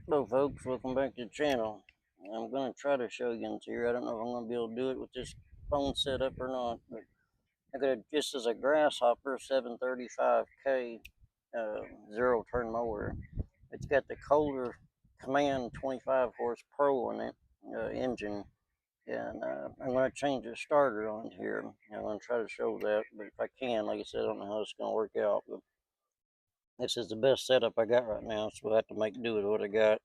Hello folks, welcome back to the channel. I'm going to try to show you in here. I don't know if I'm going to be able to do it with this phone setup or not, but I got this as a Grasshopper 735K zero turn mower. It's got the Kohler Command 25 horse Pro in it, engine, and I'm going to change the starter on here. I'm going to try to show that, but if I can, like I said, I don't know how it's going to work out, but this is the best setup I got right now, so we'll have to make do with what I got.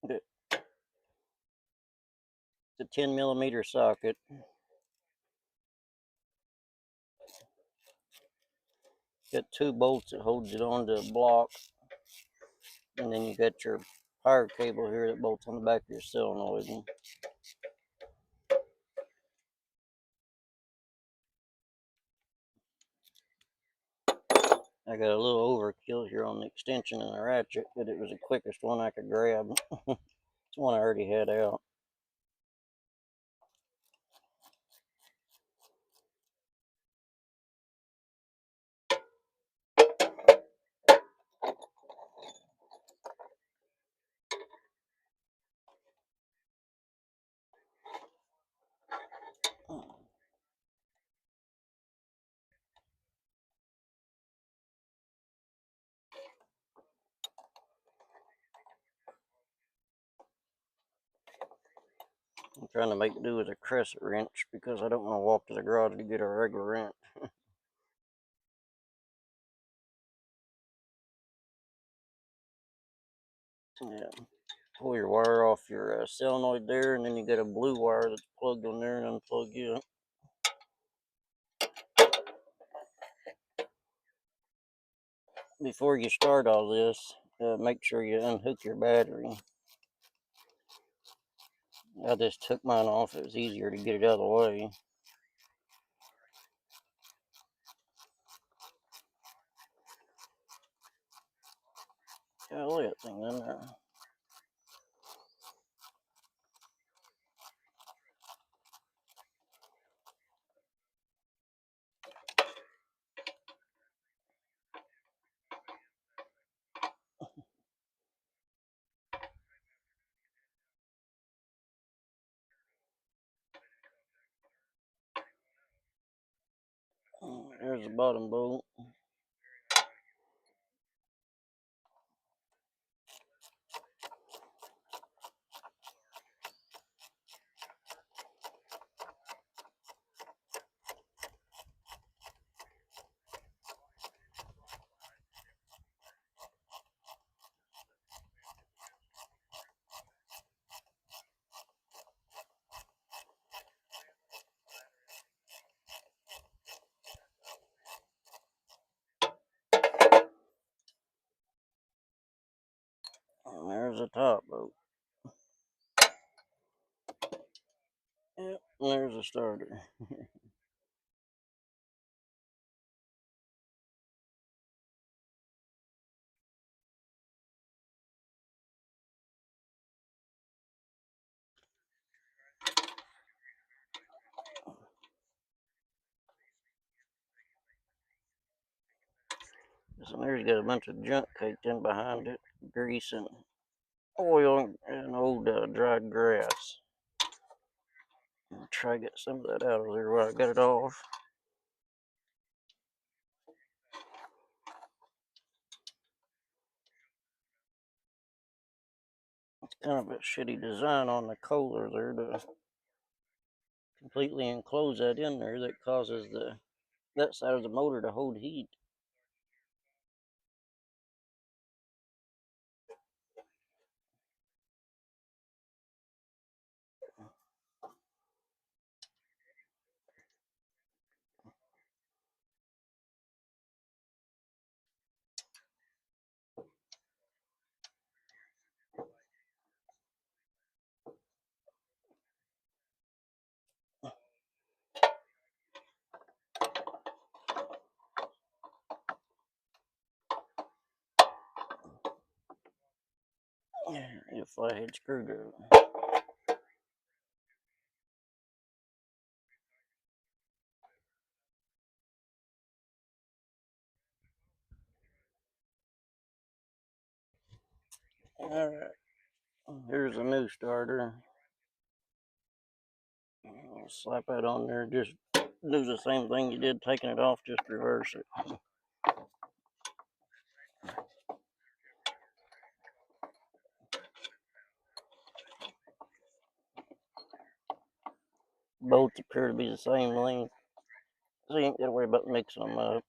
The 10mm socket. Got two bolts that holds it onto a block, and then you got your power cable here that bolts on the back of your solenoid. I got a little overkill here on the extension and the ratchet, but it was the quickest one I could grab. It's one I already had out. I'm trying to make do with a crescent wrench because I don't want to walk to the garage to get a regular wrench. Yeah. Pull your wire off your solenoid there, and then you got a blue wire that's plugged on there, and unplug it. Before you start all this, make sure you unhook your battery. I just took mine off. It was easier to get it out of the way. Yeah, look at that thing in there. There's the bottom bolt. And there's the top bolt. Yep, and there's the starter. This one there's got a bunch of junk caked in behind it. Grease and oil and old dried grass. I'll try to get some of that out of there while I got it off. It's kind of a shitty design on the Kohler there to completely enclose that in there. That causes that side of the motor to hold heat. A flathead screwdriver. Alright, Here's a new starter. I'll slap that on there. Just do the same thing you did taking it off, just reverse it. Bolts appear to be the same length, so you ain't got to worry about mixing them up.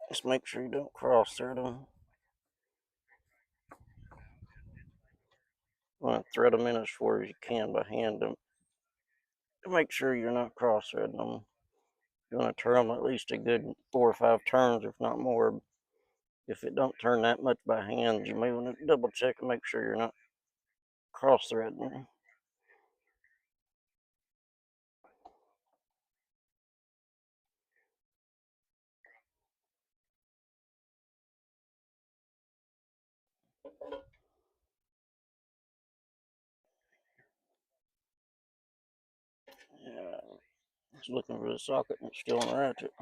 Just make sure you don't cross thread them. You want to thread them in as far as you can by hand to make sure you're not cross threading them. You want to turn them at least a good 4 or 5 turns, if not more. If it don't turn that much by hand, you may want to double check and make sure you're not cross threading. Yeah, just looking for the socket and it's still on the ratchet.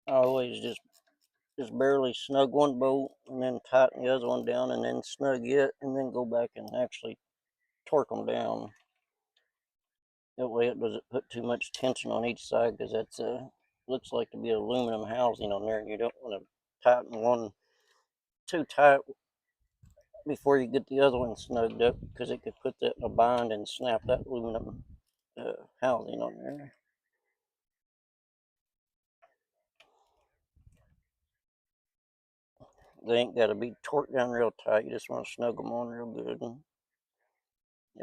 I always just barely snug one bolt and then tighten the other one down and then snug it and then go back and actually torque them down. That way it doesn't put too much tension on each side, because that's looks like to be aluminum housing on there, and you don't want to tighten one too tight before you get the other one snugged up, because it could put that in a bind and snap that aluminum housing on there. They ain't got to be torqued down real tight. You just want to snug them on real good.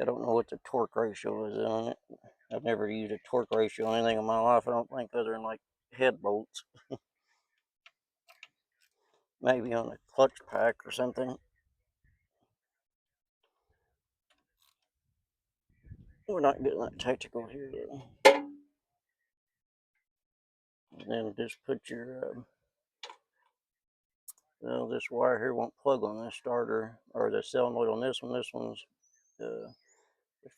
I don't know what the torque ratio is on it. I've never used a torque ratio on anything in my life, I don't think, other than like head bolts. Maybe on a clutch pack or something. We're not getting that tactical here, though. And then just put your, well, this wire here won't plug on this starter, or the solenoid on this one. This one's the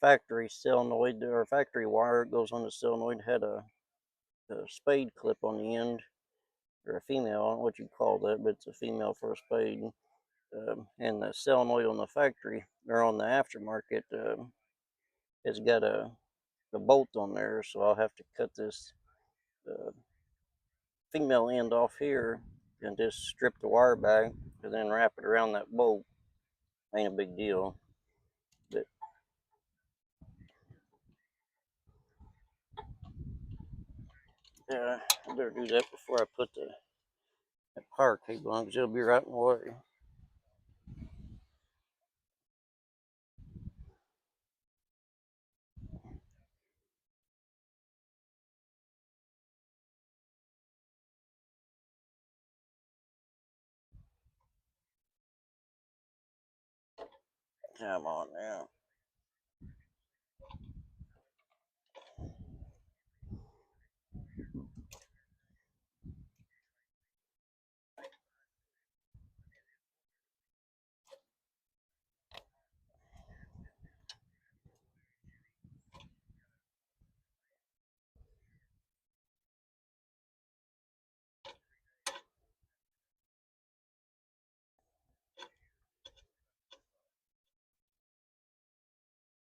factory solenoid, or factory wire. It goes on the solenoid. Had a spade clip on the end, or a female. I don't know what you call that, but it's a female for a spade. And the solenoid on the factory, or on the aftermarket, has got a bolt on there, so I'll have to cut this female end off here and just strip the wire back and then wrap it around that bolt. Ain't a big deal, but I better do that before I put the power cable on, because it'll be right in the way. Come on now.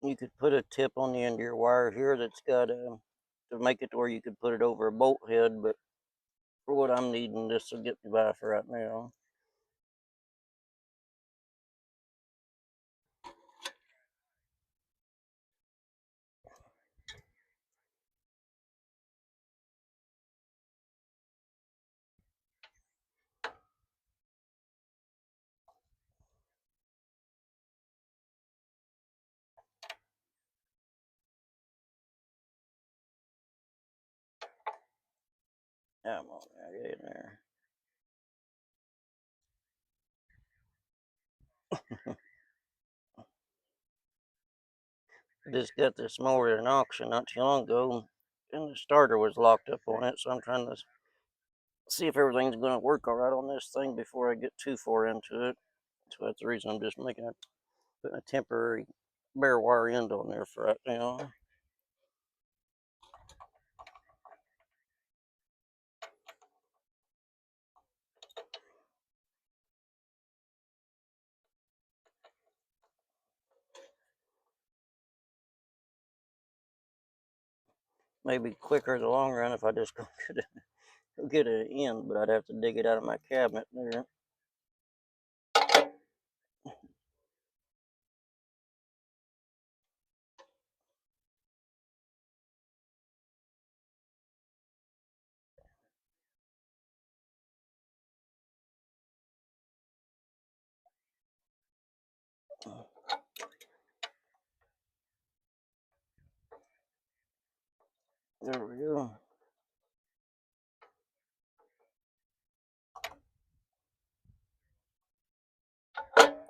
You could put a tip on the end of your wire here that's got to make it to where you could put it over a bolt head, but for what I'm needing, this will get me by for right now. Come on, now, get in there. I just got this mower at an auction not too long ago, and the starter was locked up on it, so I'm trying to see if everything's going to work all right on this thing before I get too far into it. So that's the reason I'm just putting a temporary bare wire end on there for right now. Maybe quicker in the long run if I just go get an end, but I'd have to dig it out of my cabinet there. There we go.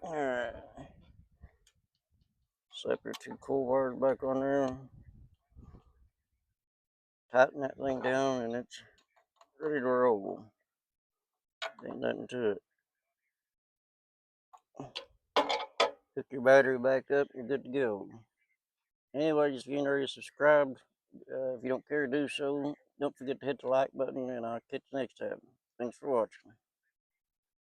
Alright. Slap your two cool wires back on there. Tighten that thing down and it's ready to roll. Ain't nothing to it. Hook your battery back up, you're good to go. Anyways, if you ain't already subscribed, if you don't care to do so, don't forget to hit the like button, and I'll catch you next time. Thanks for watching.